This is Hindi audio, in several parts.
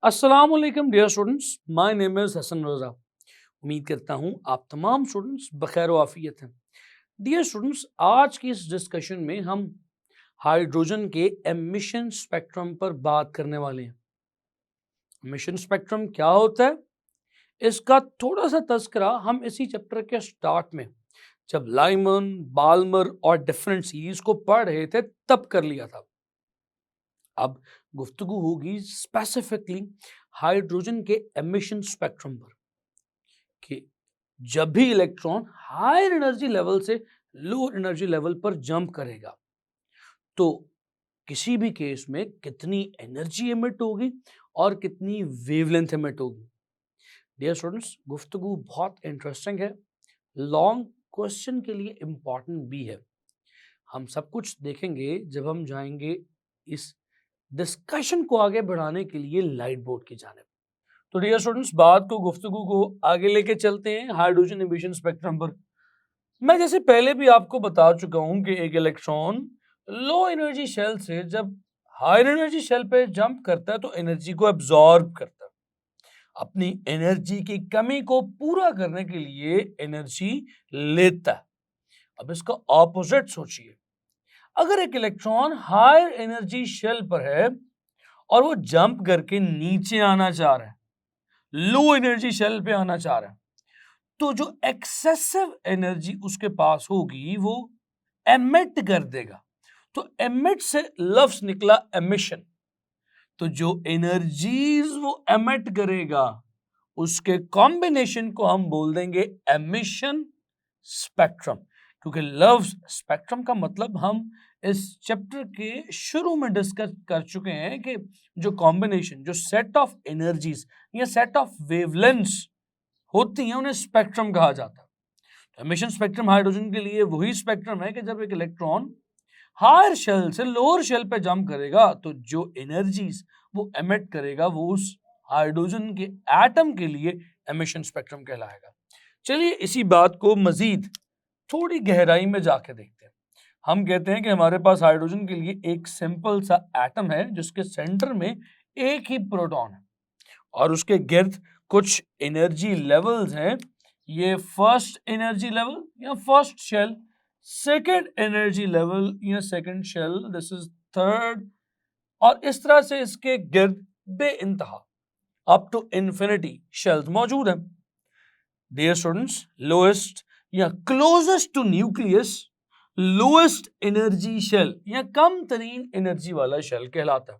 अस्सलाम वालेकुम dear students, my name is Hasan Raza. उम्मीद करता हूँ आप तमाम स्टूडेंट्स बखैर आफियत हैं। डियर स्टूडेंट्स, आज की इस डिस्कशन में हम हाइड्रोजन के एमिशन स्पेक्ट्रम पर बात करने वाले हैं। एमिशन स्पेक्ट्रम क्या होता है, इसका थोड़ा सा तज़किरा हम इसी चैप्टर के स्टार्ट में जब लाइमन, बाल्मर और डिफरेंट सीरीज को पढ़ रहे थे तब कर लिया था। अब गुफ्तगू होगी स्पेसिफिकली हाइड्रोजन के एमिशन स्पेक्ट्रम पर कि जब भी इलेक्ट्रॉन हायर एनर्जी लेवल से लोअर एनर्जी लेवल पर जंप करेगा तो किसी भी केस में कितनी एनर्जी एमिट होगी और कितनी वेवलेंथ एमिट होगी। डियर स्टूडेंट्स, गुफ्तगू बहुत इंटरेस्टिंग है, लॉन्ग क्वेश्चन के लिए इंपॉर्टेंट भी है। हम सब कुछ देखेंगे जब हम जाएंगे इस डिस्कशन को आगे बढ़ाने के लिए लाइट बोर्ड की जानिब। तो डियर स्टूडेंट्स, बात को गुफ्तगू को आगे लेके चलते हैं हाइड्रोजन एमिशन स्पेक्ट्रम पर। मैं जैसे पहले भी आपको बता चुका हूं कि एक इलेक्ट्रॉन लो एनर्जी शेल से जब हायर एनर्जी शेल पे जंप करता है तो एनर्जी को एब्जॉर्ब करता है, अपनी एनर्जी की कमी को पूरा करने के लिए एनर्जी लेता है। अब इसका ऑपोजिट सोचिए, अगर एक इलेक्ट्रॉन हायर एनर्जी शेल पर है और वो जंप करके नीचे आना चाह रहा है, लो एनर्जी शेल पे आना चाह रहा है, तो जो एक्सेसिव एनर्जी उसके पास होगी वो एमिट कर देगा। तो एमिट से लफ्ज निकला एमिशन। तो जो एनर्जीज वो एमिट करेगा उसके कॉम्बिनेशन को हम बोल देंगे एमिशन स्पेक्ट्रम। क्योंकि लफ्ज स्पेक्ट्रम का मतलब हम इस चैप्टर के शुरू में डिस्कस कर चुके हैं कि जो कॉम्बिनेशन, जो सेट ऑफ एनर्जीज या सेट ऑफ वेवलेंथ्स होती हैं उन्हें स्पेक्ट्रम कहा जाता है। तो एमिशन स्पेक्ट्रम हाइड्रोजन के लिए वही स्पेक्ट्रम है कि जब एक इलेक्ट्रॉन हायर शेल से लोअर शेल पे जंप करेगा तो जो एनर्जीज वो एमिट करेगा वो उस हाइड्रोजन के एटम के लिए एमिशन स्पेक्ट्रम कहलाएगा। चलिए इसी बात को मजीद थोड़ी गहराई में जाके देखते हैं। हम कहते हैं कि हमारे पास हाइड्रोजन के लिए एक सिंपल सा एटम है जिसके सेंटर में एक ही प्रोटॉन है और उसके गिर्द कुछ एनर्जी लेवल्स हैं। ये फर्स्ट एनर्जी लेवल या first shell, second energy level या second shell, this is third, और इस तरह से इसके गिर्द बे इंतहा अप टू इंफिनिटी शेल्स मौजूद हैं। डियर स्टूडेंट्स, लोएस्ट या closest to nucleus lowest energy shell या कम तरीन एनर्जी वाला शेल कहलाता है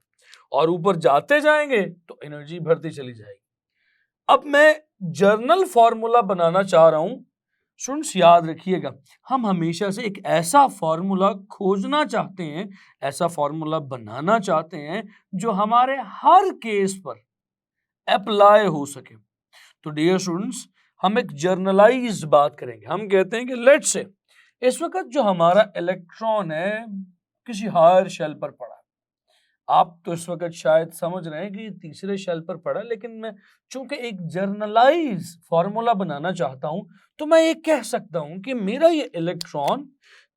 और ऊपर जाते जाएंगे तो एनर्जी बढ़ती चली जाएगी। अब मैं जर्नल फॉर्मूला बनाना चाह रहा हूं। स्टूडेंट्स याद रखिएगा, हम हमेशा से एक ऐसा फॉर्मूला खोजना चाहते हैं, ऐसा फॉर्मूला बनाना चाहते हैं जो हमारे हर केस पर अप्लाई हो सके। तो डियर स्टूडेंट्स, हम एक जर्नलाइज बात करेंगे। हम कहते हैं कि लेट्स से इस वक्त जो हमारा इलेक्ट्रॉन है किसी हायर शेल पर पड़ा है। आप तो इस वक्त शायद समझ रहे हैं कि तीसरे शेल पर पड़ा, लेकिन मैं चूंकि एक जर्नलाइज फॉर्मूला बनाना चाहता हूं तो मैं ये कह सकता हूं कि मेरा ये इलेक्ट्रॉन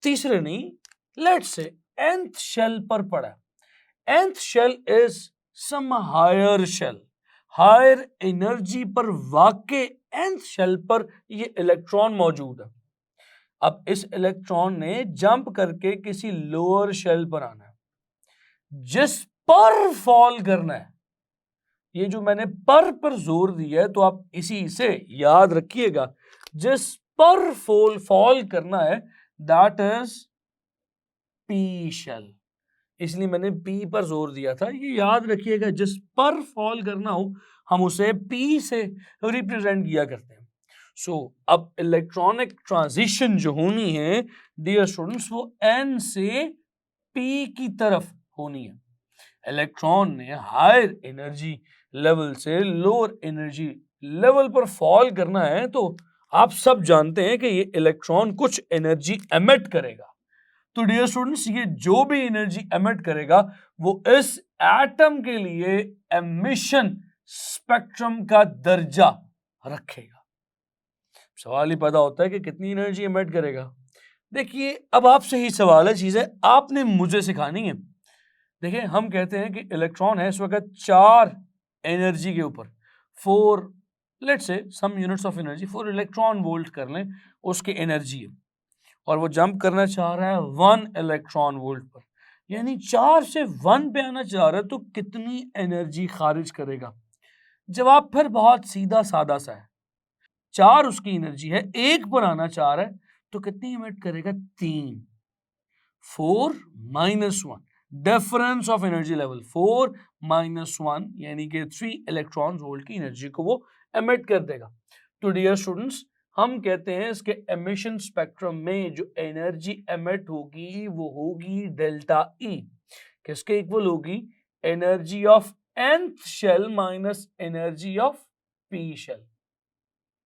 तीसरे नहीं, लेट्स से nth शेल पर पड़ा है। nth shell is some higher shell, higher energy पर वाक़े nth शेल पर ये इलेक्ट्रॉन मौजूद है। अब इस इलेक्ट्रॉन ने जंप करके किसी लोअर शेल पर आना है, जिस पर फॉल करना है। ये जो मैंने पर जोर दिया है तो आप इसी से याद रखिएगा, जिस पर फॉल करना है दैट इज पी शेल। इसलिए मैंने पी पर जोर दिया था, ये याद रखिएगा, जिस पर फॉल करना हो हम उसे पी से रिप्रेजेंट किया करते हैं। अब इलेक्ट्रॉनिक ट्रांजिशन जो होनी है डियर स्टूडेंट्स, वो एन से पी की तरफ होनी है। इलेक्ट्रॉन ने हायर एनर्जी लेवल से लोअर एनर्जी लेवल पर फॉल करना है तो आप सब जानते हैं कि ये इलेक्ट्रॉन कुछ एनर्जी एमिट करेगा। तो डियर स्टूडेंट्स, ये जो भी एनर्जी एमिट करेगा वो इस एटम के लिए एमिशन स्पेक्ट्रम का दर्जा रखेगा। सवाल ही पैदा होता है कि कितनी एनर्जी एमिट करेगा। देखिए, अब आपसे ही सवाल है, चीजें आपने मुझे सिखानी है। देखिए, हम कहते हैं कि इलेक्ट्रॉन है इस वक्त 4 एनर्जी के ऊपर 4 लेट्स से some units of energy 4 electron volt कर लें, उसकी एनर्जी है और वो जंप करना चाह रहा है 1 इलेक्ट्रॉन वोल्ट पर, यानी 4 से 1 पे आना चाह रहा है, तो कितनी एनर्जी खारिज करेगा? जवाब फिर बहुत सीधा सादा सा है, 4 उसकी एनर्जी है, 1 पर आना चाह रहा है तो कितनी इमिट करेगा? 3। 4 minus 1, difference of energy level 4 minus 1 यानी कि 3 इलेक्ट्रॉन वोल्ट की एनर्जी को वो एमिट कर देगा। तो डियर स्टूडेंट्स, हम कहते हैं इसके एमिशन स्पेक्ट्रम में जो एनर्जी एमिट होगी वो होगी डेल्टा ई, किसके इक्वल होगी? Energy of nth shell minus energy of p shell.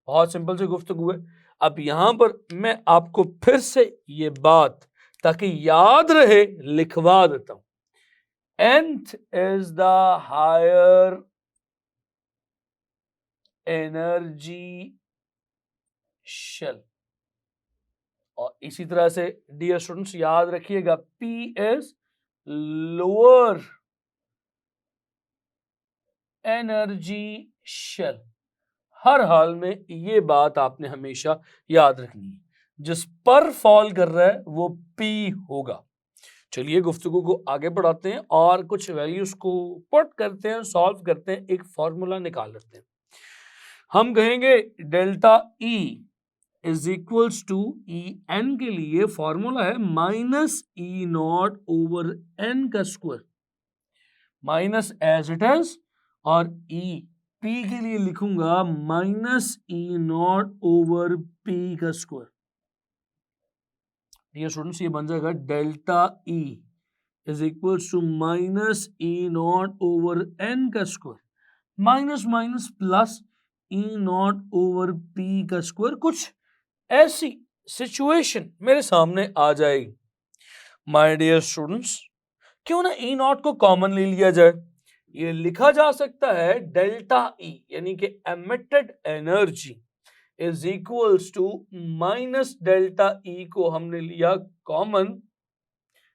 बहुत सिंपल सी गुफ्तगू है। अब यहां पर मैं आपको फिर से ये बात ताकि याद रहे लिखवा देता हूं। nth is the higher energy shell और इसी तरह से डियर स्टूडेंट्स याद रखिएगा P is lower energy shell। हर हाल में ये बात आपने हमेशा याद रखनी है, जिस पर फॉल कर रहा है वो P होगा। चलिए गुफ्तगू को आगे बढ़ाते हैं और कुछ वैल्यूज को पुट करते हैं, सॉल्व करते हैं, एक फॉर्मूला निकाल लेते हैं। हम कहेंगे delta E is equals to E N के लिए फॉर्मूला है minus E not over N का square, minus as it is, और ई पी के लिए लिखूंगा minus E not over P का स्क्वायर। ये स्टूडेंट्स ये बन जाएगा delta E is equals to minus E not over N का square, minus minus plus E not over P का स्क्वायर। कुछ ऐसी सिचुएशन मेरे सामने आ जाएगी माय डियर स्टूडेंट्स, क्यों ना ई नॉट को कॉमन ले लिया जाए। ये लिखा जा सकता है डेल्टा ई यानी कि emitted energy is equals to minus delta E को हमने लिया कॉमन,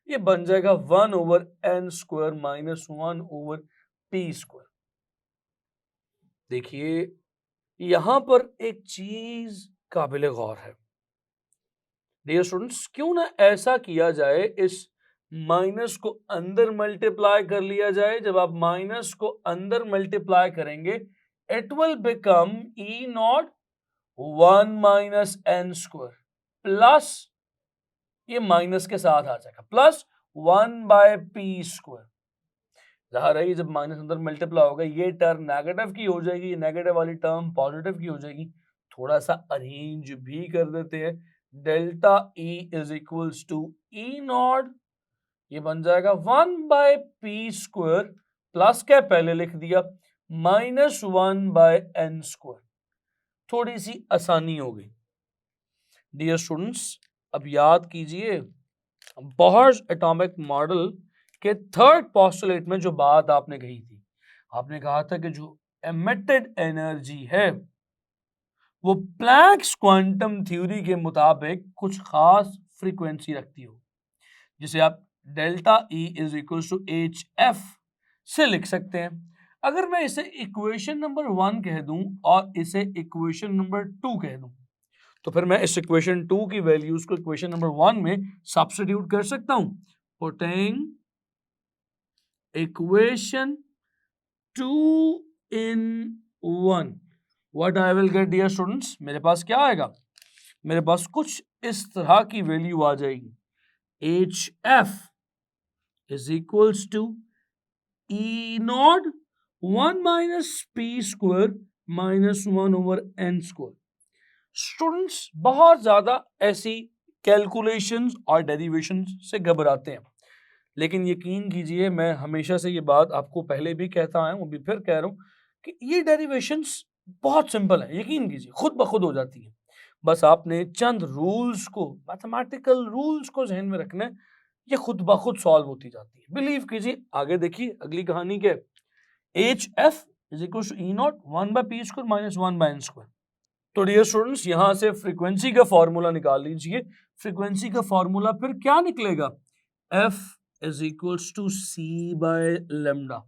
ये बन जाएगा 1 over n square minus 1 over p square. देखिए यहां पर एक चीज काबिल गौर है डियर स्टूडेंट्स, क्यों ना ऐसा किया जाए, इस माइनस को अंदर मल्टीप्लाई कर लिया जाए। जब आप माइनस को अंदर मल्टीप्लाई करेंगे it will become E not 1 minus n square plus, ये माइनस के साथ आ जाएगा, प्लस 1 बाय पी स्क्वायर। जहां रही जब माइनस अंदर मल्टीप्लाई होगा ये टर्म नेगेटिव की हो जाएगी, नेगेटिव वाली टर्म पॉजिटिव की हो जाएगी। थोड़ा सा अरेंज भी कर देते हैं, delta E is equals to E not, ये बन जाएगा 1 बाय पी स्क्वायर प्लस क्या पहले लिख दिया माइनस 1 बाय एन स्क्वायर। थोड़ी सी आसानी हो गई डियर स्टूडेंट्स। अब याद कीजिए बोहर्स एटॉमिक मॉडल के थर्ड पोस्टुलेट में जो बात आपने कही थी, आपने कहा था कि जो एमिटेड एनर्जी है वो प्लैंक्स क्वांटम थ्योरी के मुताबिक कुछ खास फ्रीक्वेंसी रखती हो, जिसे आप delta E is equal to h f से लिख सकते हैं। अगर मैं इसे इक्वेशन नंबर 1 कह दूं और इसे इक्वेशन नंबर 2 कह दूं, तो फिर मैं इस इक्वेशन 2 की वैल्यूज को इक्वेशन नंबर 1 में सब्स्टिट्यूट कर सकता हूं। Putting equation 2 in 1, what I will get dear students, मेरे पास क्या आएगा? मेरे पास कुछ इस तरह की वैल्यू आ जाएगी, h f is equals to E not 1 minus p square minus 1 over n square. Students बहुत ज्यादा ऐसी कैलकुलेशंस और डेरिवेशंस से घबराते हैं, लेकिन यकीन कीजिए मैं हमेशा से ये बात आपको पहले भी कहता आया हूं, अभी फिर कह रहा हूं कि ये डेरिवेशंस बहुत सिंपल है, यकीन कीजिए खुद ब खुद हो जाती है। बस आपने चंद रूल्स को, मैथमेटिकल रूल्स को जहन में रखना है, ये खुद ब खुद सॉल्व होती जाती है, बिलीव कीजिए। आगे देखिए अगली कहानी के h f is equal to E not 1 by P square minus 1 by N square. तो डियर स्टूडेंट्स यहां से फ्रीक्वेंसी का फॉर्मूला निकाल लीजिए। फ्रीक्वेंसी का फॉर्मूला फिर क्या निकलेगा? F is equals to c by lambda.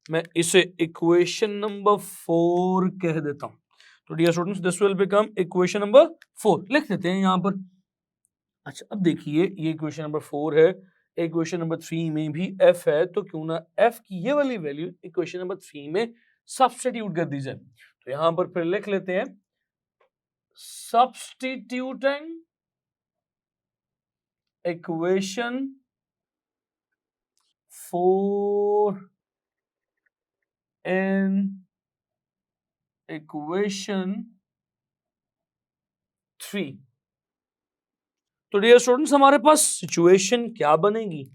मैं इसे इक्वेशन नंबर 4 कह देता हूं। तो dear students this will become equation number 4 लिख देते हैं यहां पर। अच्छा अब देखिए ये इक्वेशन नंबर 4 है, इक्वेशन नंबर 3 में भी f है, तो क्यों ना f की ये वाली वैल्यू इक्वेशन नंबर 3 में सब्स्टिट्यूट कर दी जाए। तो यहां पर फिर लिख लेते हैं सब्स्टिट्यूटिंग इक्वेशन 4 in equation 3। तो डियर स्टूडेंट्स हमारे पास सिचुएशन क्या बनेगी,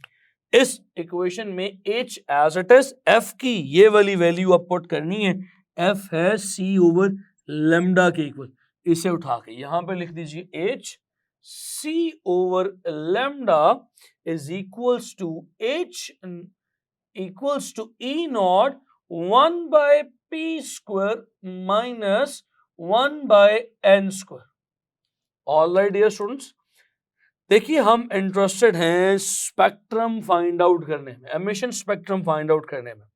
इस इक्वेशन में h as it is, f की ये वाली वैल्यू आप पुट करनी है, f है c ओवर लेमडा के इक्वल, इसे उठा के यहां पे लिख दीजिए h c over lambda is equals to h equals to E naught 1 by P square minus 1 by N square। All right dear students, देखिए हम इंटरेस्टेड हैं स्पेक्ट्रम फाइंड आउट करने में, एमिशन स्पेक्ट्रम फाइंड आउट करने में।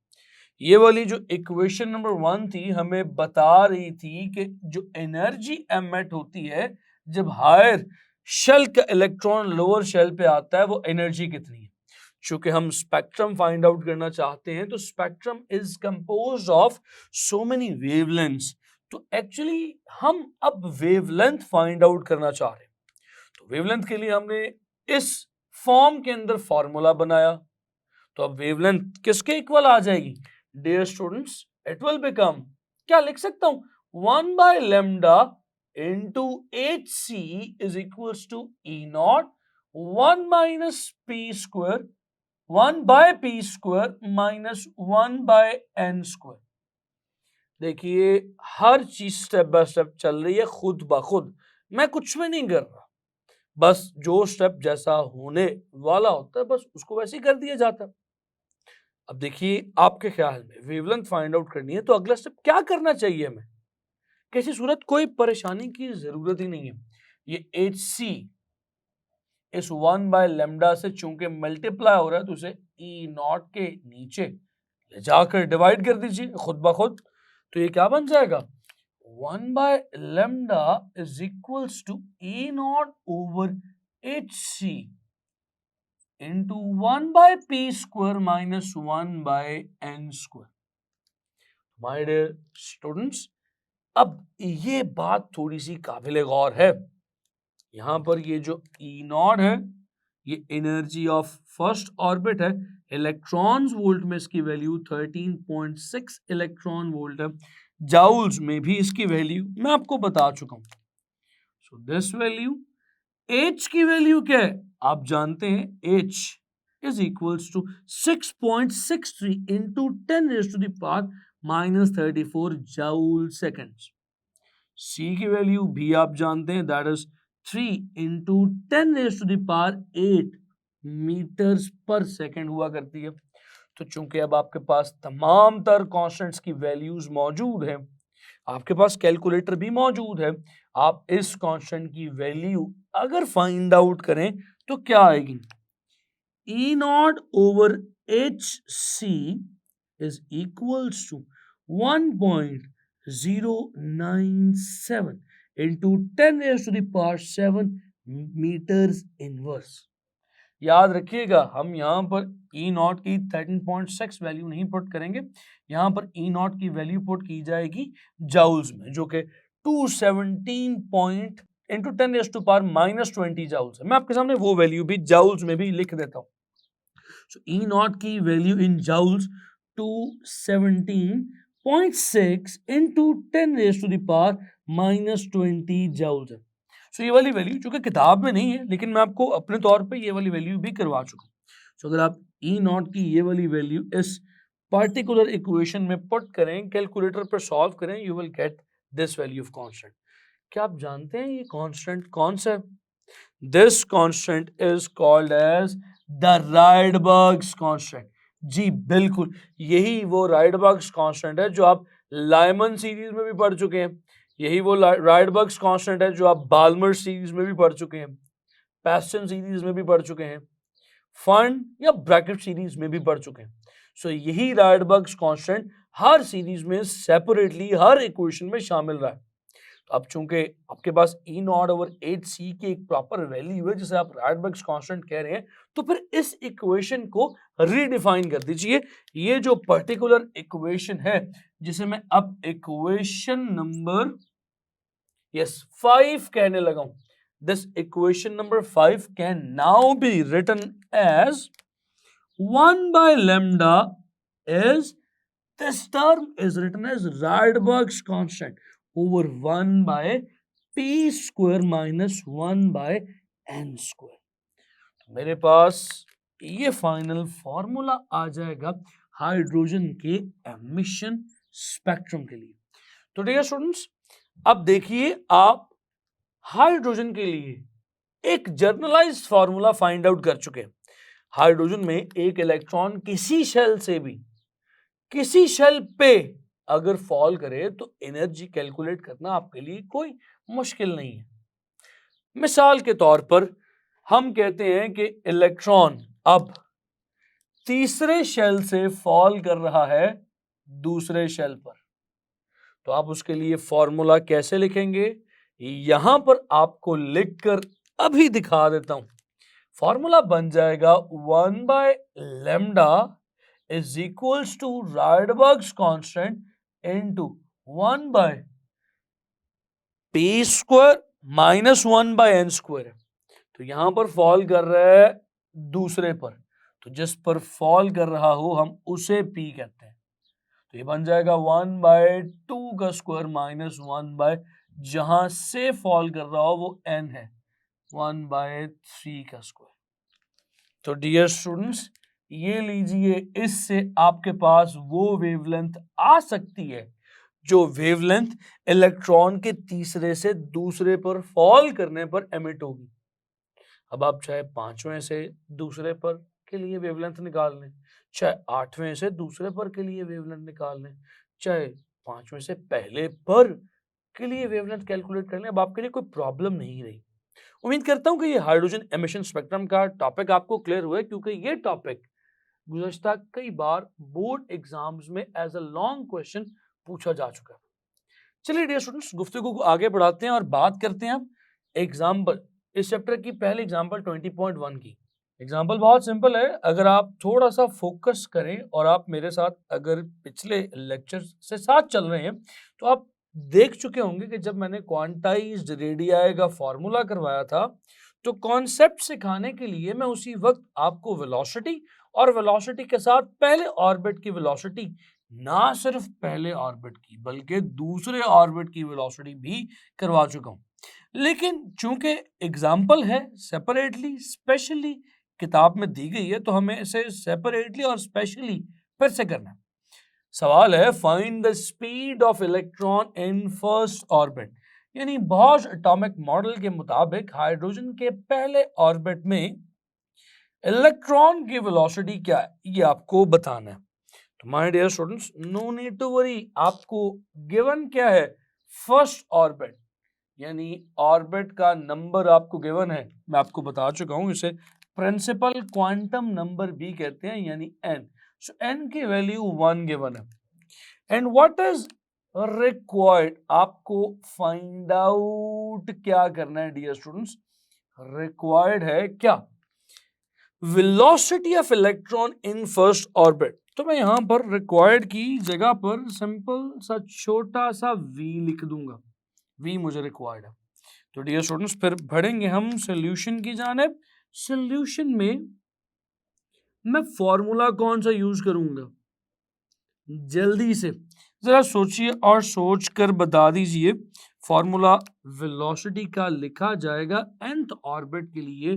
ये वाली जो इक्वेशन नंबर 1 थी हमें बता रही थी कि जो एनर्जी एमिट होती है जब हायर शेल का इलेक्ट्रॉन लोअर शेल पे आता है वो एनर्जी कितनी है। चूंकि हम स्पेक्ट्रम फाइंड आउट करना चाहते हैं तो spectrum is composed of so many wavelengths, तो एक्चुअली हम अब वेवलेंथ फाइंड आउट करना चाह रहे हैं। तो वेवलेंथ के लिए हमने इस फॉर्म के अंदर फॉर्मूला बनाया, तो अब वेवलेंथ किसके इक्वल आ जाएगी dear students, it will become, क्या लिख सकता हूं, 1 by lambda into hc is equals to E naught 1 minus p square 1 by p square minus 1 by n square। देखिए हर चीज स्टेप बाय स्टेप चल रही है खुद ब खुद, मैं कुछ भी नहीं कर रहा, बस जो स्टेप जैसा होने वाला होता है बस उसको वैसे ही कर दिया जाता है। अब देखिए आपके ख्याल में वेवलेंथ फाइंड आउट करनी है तो अगला स्टेप क्या करना चाहिए हमें, किसी सूरत कोई परेशानी की जरूरत ही नहीं है। ये एच सी इस 1 बाय लेमडा से चूंकि मल्टीप्लाई हो रहा है तो उसे ई नॉट के नीचे ले जाकर डिवाइड कर दीजिए खुद ब खुद, तो ये क्या बन जाएगा 1 by lambda is equals to E not over h c into 1 by P square minus 1 by N square. My dear students अब ये बात थोड़ी सी काबिल गौर है, यहां पर ये जो ई नॉट है ये एनर्जी ऑफ फर्स्ट ऑर्बिट है, इलेक्ट्रॉन्स वोल्ट में इसकी वैल्यू 13.6 इलेक्ट्रॉन वोल्ट है, जाउल्स में भी इसकी वैल्यू मैं आपको बता चुका हूं। सो दिस वैल्यू H की वैल्यू क्या है आप जानते हैं, H is equals to 6.63 into 10 raise to the power minus 34 joule seconds. C की वैल्यू भी आप जानते हैं that is 3 into 10 raise to the power 8 metres पर सेकेंड हुआ करती है। तो चूंकि अब आपके पास तमाम तर कॉन्स्टेंट्स की वैल्यूज मौजूद हैं, आपके पास कैलकुलेटर भी मौजूद है, आप इस कांस्टेंट की वैल्यू अगर फाइंड आउट करें तो क्या आएगी, E not over h c is equals to 1.097 into 10 raise to the power 7 metres inverse. याद रखिएगा हम यहाँ पर E नॉट की 13.6 वैल्यू नहीं पुट करेंगे, यहाँ पर E नॉट की वैल्यू पुट की जाएगी जाउल्स में जो कि 217 point into 10 raise to power minus 20 joules है। मैं आपके सामने वो वैल्यू भी जाउल्स में भी लिख देता हूँ। सो E नॉट की value in joules 217.6 into 10 raise to the power minus 20 joules है। सो ये वाली वैल्यू जो कि किताब में नहीं है लेकिन मैं आपको अपने तौर पे ये वाली वैल्यू भी करवा चुका हूँ। सो अगर आप E नॉट की ये वाली वैल्यू इस पर्टिकुलर इक्वेशन में पुट करें, कैलकुलेटर पर सॉल्व करें, you will get this value of constant. क्या आप जानते हैं ये कांस्टेंट कौन सा है? This constant is called as the Rydberg's constant. जी बिल्कुल, यही वो राइडबर्ग्स कांस्टेंट है जो आप लाइमन सीरीज में भी पढ़ चुके हैं, यही वो राइडबर्ग्स कांस्टेंट है जो आप बाल्मर सीरीज में भी पढ़ चुके हैं, पैस्टन सीरीज में भी पढ़ चुके हैं। फंड या ब्रैकेट सीरीज में भी पढ़ चुके हैं। सो यही राइडबर्ग्स कांस्टेंट हर सीरीज में सेपरेटली हर इक्वेशन में शामिल रहा है। तो अब चूंकि आपके पास E नॉट ओवर 8c की एक प्रॉपर वैल्यू है जिसे आप राइडबर्ग्स कांस्टेंट कह रहे हैं, तो फिर इस इक्वेशन को रीडिफाइन कर दीजिए। ये जो पर्टिकुलर इक्वेशन है जिसे मैं अब इक्वेशन नंबर 5 कहने लगा हूं, this equation number 5 can now be written as 1 by lambda is, this term is written as Rydberg's constant over 1 by p square minus 1 by n square। मेरे पास ये फाइनल फॉर्मूला आ जाएगा हाइड्रोजन के एमिशन स्पेक्ट्रम के लिए। तो डियर स्टूडेंट्स, अब देखिए आप हाइड्रोजन के लिए एक जर्नलाइज्ड फार्मूला फाइंड आउट कर चुके हैं। हाइड्रोजन में एक इलेक्ट्रॉन किसी शेल से भी किसी शेल पे अगर फॉल करे तो एनर्जी कैलकुलेट करना आपके लिए कोई मुश्किल नहीं है। मिसाल के तौर पर हम कहते हैं कि इलेक्ट्रॉन अब तीसरे शेल से फॉल कर रहा है दूसरे शेल पर, तो आप उसके लिए फॉर्मूला कैसे लिखेंगे, यहां पर आपको लिखकर अभी दिखा देता हूं। फॉर्मूला बन जाएगा 1 by lambda is equals to Rydberg's constant into 1 by P square minus 1 by N square. तो यहां पर फॉल कर रहा है दूसरे पर, तो जिस पर फॉल कर रहा हो हम उसे पी कहते हैं। तो ये बन जाएगा 1 बाय 2 का स्क्वायर माइनस 1 बाय, जहां से फॉल कर रहा हो वो n है, 1 बाय 3 का स्क्वायर। तो डियर स्टूडेंट्स, ये लीजिए, इससे आपके पास वो वेवलेंथ आ सकती है जो वेवलेंथ इलेक्ट्रॉन के तीसरे से दूसरे पर फॉल करने पर एमिट होगी। अब आप चाहे पांचवें से दूसरे पर के लिए वेवलेंथ निकाल लें, चाहे आठवें से दूसरे पर के लिए वेवलेंथ निकाल लें, चाहे पांचवें से पहले पर के लिए वेवलेंथ कैलकुलेट कर लें। अब आपके लिए कोई प्रॉब्लम नहीं रही। उम्मीद करता हूं कि ये हाइड्रोजन एमिशन स्पेक्ट्रम का टॉपिक आपको क्लियर हुआ है, क्योंकि ये टॉपिक गुज़श्ता कई बार बोर्ड एग्जाम्स में एज अ लॉन्ग क्वेश्चन पूछा जा चुका है। चलिए डियर स्टूडेंट्स, गुफ्तगू को आगे बढ़ाते हैं और बात करते हैं अब एग्जाम्पल, इस चैप्टर की पहले एग्जाम्पल 20.1 की। एग्जाम्पल बहुत सिंपल है, अगर आप थोड़ा सा फोकस करें और आप मेरे साथ अगर पिछले लेक्चर से साथ चल रहे हैं तो आप देख चुके होंगे कि जब मैंने क्वांटाइज्ड रेडियाई का फॉर्मूला करवाया था तो कॉन्सेप्ट सिखाने के लिए मैं उसी वक्त आपको वेलोसिटी और वेलोसिटी के साथ पहले ऑर्बिट की वेलोसिटी, ना सिर्फ पहले ऑर्बिट की बल्कि दूसरे ऑर्बिट की वेलोसिटी भी करवा चुका हूं। लेकिन चूंकि एग्जाम्पल है सेपरेटली स्पेशली किताब में दी गई है, तो हमें इसे सेपरेटली और स्पेशली फिर से करना है। सवाल है find the speed of electron in first orbit, यानी बॉश एटॉमिक मॉडल के मुताबिक हाइड्रोजन के पहले ऑर्बिट में इलेक्ट्रॉन की वेलोसिटी क्या है, ये आपको बताना है। तो my dear students, no need to worry, आपको गिवन क्या है, फर्स्ट ऑर्बिट, यानी ऑर्बिट का नंबर आपको गिवन है, मैं आपको बता चुका हूं, इसे प्रिंसिपल क्वांटम नंबर भी कहते हैं, यानी n। सो n की वैल्यू 1 गिवन है। एंड व्हाट इज रिक्वायर्ड, आपको फाइंड आउट क्या करना है डियर स्टूडेंट्स, रिक्वायर्ड है क्या, velocity of electron in first orbit. तो मैं यहां पर रिक्वायर्ड की जगह पर सिंपल सा छोटा सा v लिख दूंगा, v मुझे रिक्वायर्ड है। तो डियर स्टूडेंट्स, फिर बढ़ेंगे हम सॉल्यूशन की जानिब। सॉल्यूशन में मैं फॉर्मूला कौन सा यूज करूंगा, जल्दी से जरा सोचिए और सोच कर बता दीजिए। फॉर्मूला वेलोसिटी का लिखा जाएगा nth ऑर्बिट के लिए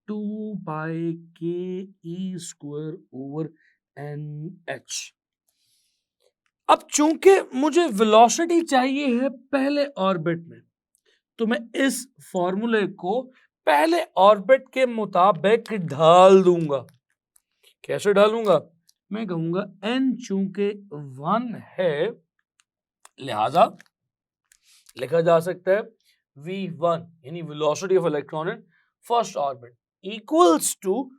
2 pi k e square over NH। अब चूंकि मुझे वेलोसिटी चाहिए है पहले ऑर्बिट में, तो मैं इस फॉर्मूले को पहले ऑर्बिट के मुताबिक ढाल दूंगा। कैसे ढालूंगा, मैं कहूंगा n चूंकि 1 है, लिहाजा लिखा जा सकता है v1 यानी velocity of electron in first orbit equals to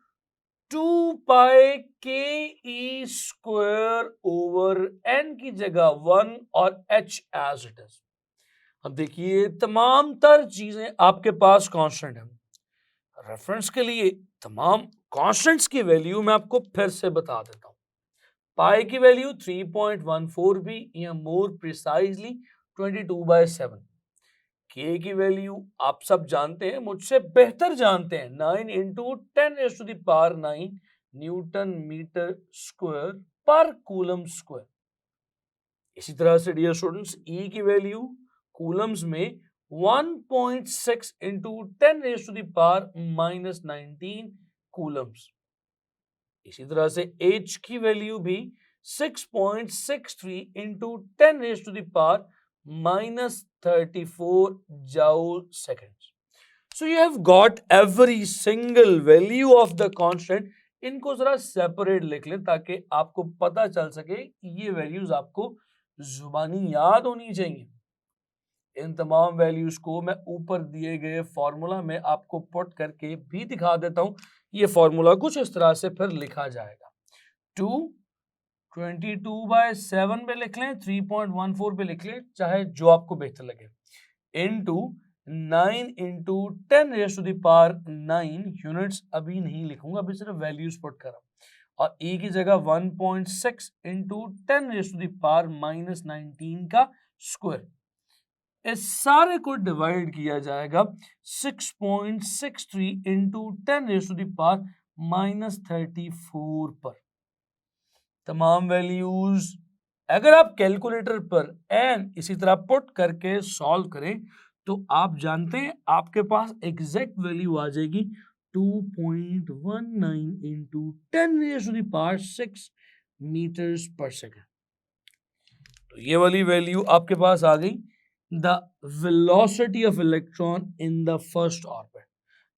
2 pi k e square over n की जगह 1 और h एज इट इज। अब देखिए तमाम तर चीजें आपके पास कांस्टेंट है। रेफरेंस के लिए तमाम कांस्टेंट्स की वैल्यू मैं आपको फिर से बता देता हूं। पाई की वैल्यू 3.14 भी या मोर प्रिसाइजली 22/7। के की वैल्यू आप सब जानते हैं, मुझसे बेहतर जानते हैं, 9 इंटू 10⁻⁹ न्यूटन मीटर स्क्वायर पर कूलम स्क्वायर। इसी तरह से डियर स्टूडेंट्स ई की वैल्यू कूलम्स में 1.6 इंटू 10⁻⁻19 कूलम्स। इसी तरह से H की वैल्यू भी 6.63 into 10⁻⁻34 joule seconds. So you have got every single value of the constant. इनको जरा सेपरेट लिख लें ताकि आपको पता चल सके ये वैल्यूज आपको जुबानी याद होनी चाहिए। इन तमाम वैल्यूज को मैं ऊपर दिए गए फॉर्मूला में आपको पुट करके भी दिखा देता हूं। ये फॉर्मूला कुछ इस तरह से फिर लिखा जाएगा। 22/7 पे लिख लें, 3.14 पे लिख लें, चाहे जो आपको बेहतर लगे, इनटू 9 इंटू 10⁻⁹ यूनिट्स अभी नहीं लिखूंगा, अभी सिर्फ वैल्यूज पुट कर रहा हूं। और e की जगह 1.6 इंटू 10⁻⁻19 का स्क्वायर। इस सारे को डिवाइड किया जाएगा 6.63 इंटू 10⁻⁻34 पर। तमाम वैल्यूज अगर आप कैलकुलेटर पर एन इसी तरह पुट करके सॉल्व करें तो आप जानते हैं आपके पास एग्जैक्ट वैल्यू आ जाएगी 2.19 इंटू 10⁻⁶ मीटर्स पर सेकेंड। तो ये वाली वैल्यू आपके पास आ गई, the velocity of electron in the first orbit.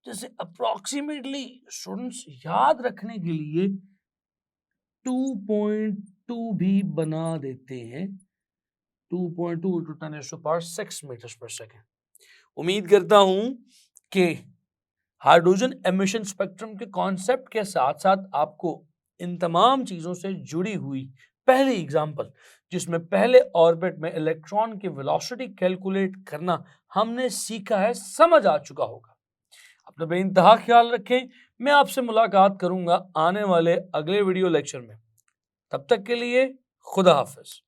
जैसे अप्रोक्सीमेटली स्टूडेंट्स याद रखने के लिए 2.2 भी बना देते हैं, 2.2 इंटू 10⁻⁶ मीटर्स पर सेकेंड। उम्मीद करता हूं कि हाइड्रोजन एमिशन स्पेक्ट्रम के कॉन्सेप्ट के साथ साथ आपको इन तमाम चीजों से जुड़ी हुई पहली एग्जांपल जिसमें पहले ऑर्बिट में इलेक्ट्रॉन की वेलोसिटी कैलकुलेट करना हमने सीखा है, समझ आ चुका होगा। अपना बेइंतहा ख्याल रखें। मैं आपसे मुलाकात करूंगा आने वाले अगले वीडियो लेक्चर में। तब तक के लिए खुदा हाफिज।